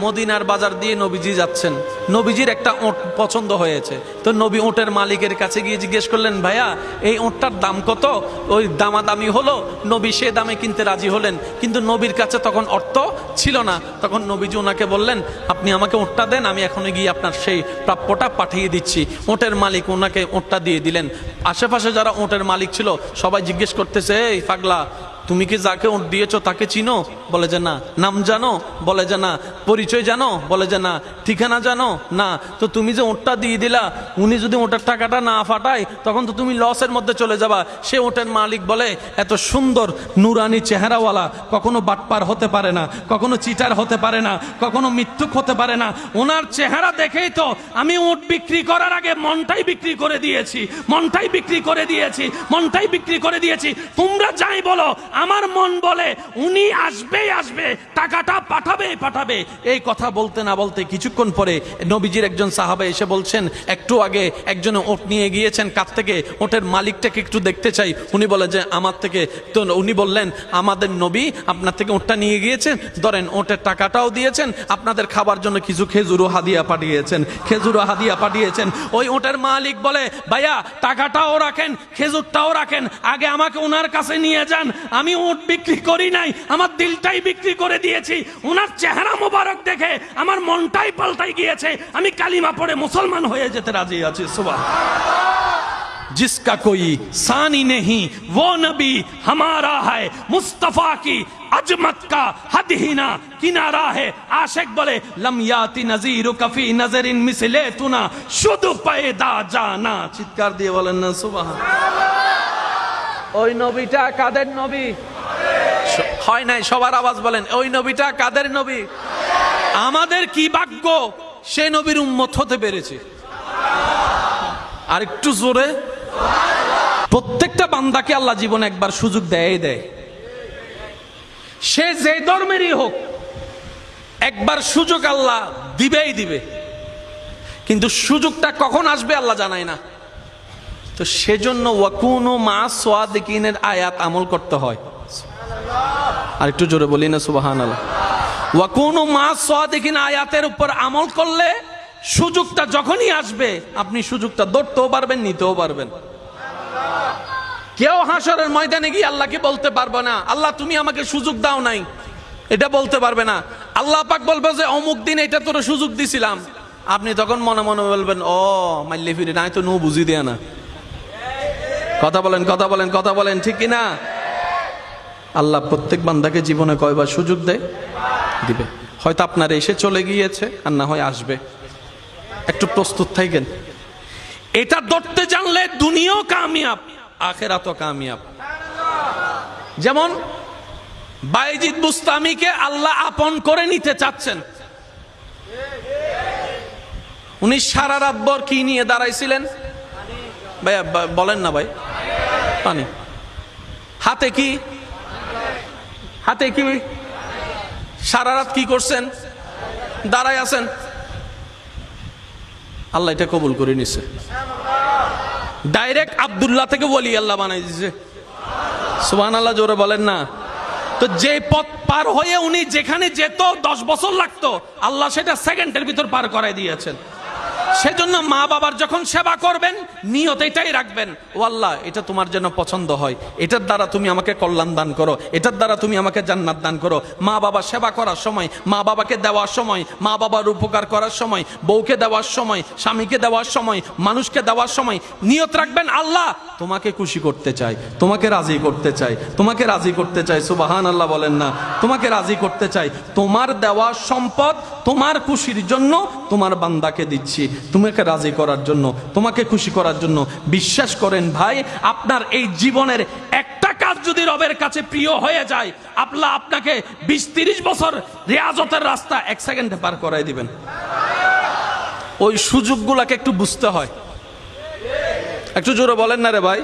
মদিনার বাজার দিয়ে নবীজি যাচ্ছেন, নবীজির একটা ওঁট পছন্দ হয়েছে। তো নবী ওঁটের মালিকের কাছে গিয়ে জিজ্ঞেস করলেন, ভাইয়া এই ওঁটটার দাম কত? ওই দামাদামি হলো, নবী সে দামে কিনতে রাজি হলেন, কিন্তু নবীর কাছে তখন অর্থ ছিল না। তখন নবীজি ওনাকে বললেন, আপনি আমাকে ওঁটটা দেন, আমি এখনই গিয়ে আপনার সেই প্রাপ্যটা পাঠিয়ে দিচ্ছি। ওঁটের মালিক ওনাকে ওঁটটা দিয়ে দিলেন। আশেপাশে যারা ওঁটের মালিক ছিল সবাই জিজ্ঞেস করতেছে, এই পাগলা, তুমি কি যাকে ওঁট দিয়েছো তাকে চিনো? বলে যে না। নাম জানো? বলে যে না। পরিচয় জানো? বলে যে না। ঠিকানা জানো? না। তো তুমি যে ওঁটটা দিয়ে দিলা, উনি যদি ওঁটের টাকাটা না ফাটায় তখন তো তুমি লসের মধ্যে চলে যাবা। সে ওঁটের মালিক বলে, এত সুন্দর নুরানি চেহারাওয়ালা কখনো বাটপার হতে পারে না, কখনো চিটার হতে পারে না, কখনো মিথ্যুক হতে পারে না। ওনার চেহারা দেখেই তো আমি ওঁট বিক্রি করার আগে মনটাই বিক্রি করে দিয়েছি, মনটাই বিক্রি করে দিয়েছি, মনটাই বিক্রি করে দিয়েছি। তোমরা যাই বলো, আমার মন বলে উনি আসবেই আসবে, টাকাটা পাঠাবে পাঠাবে। এই কথা বলতে না বলতে কিছুক্ষণ পরে নবীজির একজন সাহাবা এসে বলছেন, একটু আগে একজনে ওট নিয়ে গিয়েছেন, কাছ থেকে ওটের মালিকটাকে একটু দেখতে চাই। উনি বলে যে আমার থেকে। তো উনি বললেন, আমাদের নবী আপনার থেকে ওটটা নিয়ে গিয়েছেন, ধরেন ওটের টাকাটাও দিয়েছেন, আপনাদের খাবার জন্য কিছু খেজুরও হাদিয়া পাঠিয়েছেন, খেজুরও হাদিয়া পাঠিয়েছেন। ওই ওটের মালিক বলে, ভাইয়া টাকাটাও রাখেন, খেজুরটাও রাখেন, আগে আমাকে ওনার কাছে নিয়ে যান। আমি ওট বিক্রি করি নাই, আমার দিলটাই বিক্রি করে দিয়েছি। ওনার চেহারা মোবারক দেখে আমার মনটাই পাল্টাই গিয়েছে, আমি কালিমা পড়ে মুসলমান হয়ে যেতে রাজি আছি। সুবহানাল্লাহ। जिसका कोई सानी नहीं वो नबी हमारा है, मुस्तफा की अजमत का हद ही ना किनारा है। आशिक बोले, लम याति नजीर कफी नजरिन मिसले तुना शुद्ध पैदा जाना। चित्कार दिए बोलेन ना सुबहानाल्लाह। ওই নবীটা কাদের নবী? হয় নাই, সবার আওয়াজ বলেন, ওই নবীটা কাদের নবী? আমাদের কি ভাগ্য সে নবীর উম্মত হতে পেরেছে। আর একটু জোরে। প্রত্যেকটা বান্দাকে আল্লাহ জীবনে একবার সুযোগ দেয় দেয়, সে যে ধর্মেরই হোক, একবার সুযোগ আল্লাহ দিবেই দিবে, কিন্তু সুযোগটা কখন আসবে আল্লাহ জানায় না। তো সেজন্য ওয়াকুনু মা সাদিকিনের আয়াত আমল করতে হয়। আর একটু জোরে বলি না সুবহানাল্লাহ। ওয়াকুনু মা সাদিকিন আয়াতের উপর আমল করলে সুযোগটা যখনই আসবে আপনি সুযোগটা ধরতেও পারবেন, নিতেও পারবেন। কেউ হাসরের ময়দানে গিয়ে আল্লাহকে বলতে পারবে না, আল্লাহ তুমি আমাকে সুযোগ দাও নাই, এটা বলতে পারবে না। আল্লাহ পাক বলবে যে অমুক দিন এটা তোর সুযোগ দিছিলাম। আপনি তখন মনে মনে বলবেন, ও মাইলে ফিরে নাই তো নো বুঝি দেয়া না। কথা বলেন, কথা বলেন, কথা বলেন, ঠিক কিনা? আল্লাহ প্রত্যেক বান্দাকে জীবনে কয়বার সুযোগ দেয়? দিবে। হয়তো আপনার এসে চলে গিয়েছে, আর না হয় আসবে। একটু প্রস্তুত থাকেন। এটা ধরতে জানলে দুনিয়াও কামিয়াব, আখিরাতও কামিয়াব। যেমন বায়েজিদ বুস্তামিকে আল্লাহ আপন করে নিতে চাচ্ছেন। উনি সারা রাত ভর কি নিয়ে দাঁড়াইছিলেন? ভাইয়া বলেন না ভাই। পানি। হাতে কি? হাতে কি? সারা রাত কি করছেন? দাঁড়ায় আছেন। আল্লাহ এটা কবুল করে নিছে। ডাইরেক্ট আব্দুল্লাহ থেকে ওলি আল্লাহ বানাই দিছে। সুবহানাল্লাহ, জোরে বলেন না। তো যে পথ পার হয়ে উনি যেখানে যেত 10 বছর লাগতো, আল্লাহ সেটা সেকেন্ডের ভিতর পার করাই দিয়েছেন। সেজন্য মা বাবার যখন সেবা করবেন নিয়ত এটাই রাখবেন, ও আল্লাহ এটা তোমার যেন পছন্দ হয়, এটার দ্বারা তুমি আমাকে কল্যাণ দান করো, এটার দ্বারা তুমি আমাকে জান্নাত দান করো। মা বাবা সেবা করার সময়, মা বাবাকে দেওয়ার সময়, মা বাবার উপকার করার সময়, বউকে দেওয়ার সময়, স্বামীকে দেওয়ার সময়, মানুষকে দেওয়ার সময় নিয়ত রাখবেন, আল্লাহ তোমাকে খুশি করতে চাই, তোমাকে রাজি করতে চাই, তোমাকে রাজি করতে চাই। সুবহানাল্লাহ বলেন না। তোমাকে রাজি করতে চাই, তোমার দেওয়া সম্পদ তোমার খুশির জন্য তোমার বান্দাকে দিচ্ছি, তোমাকে রাজি করার জন্য, তোমাকে খুশি করার জন্য। বিশ্বাস করেন ভাই, আপনার এই জীবনের একটা কাজ যদি রবের কাছে প্রিয় হয়ে যায়, আল্লাহ আপনাকে 20-30 বছর রিয়াজতের রাস্তা 1 সেকেন্ডে পার করাই দিবেন। ওই সুযোগগুলোকে একটু বুঝতে হয়। একটু জোরে বলেন না রে ভাই।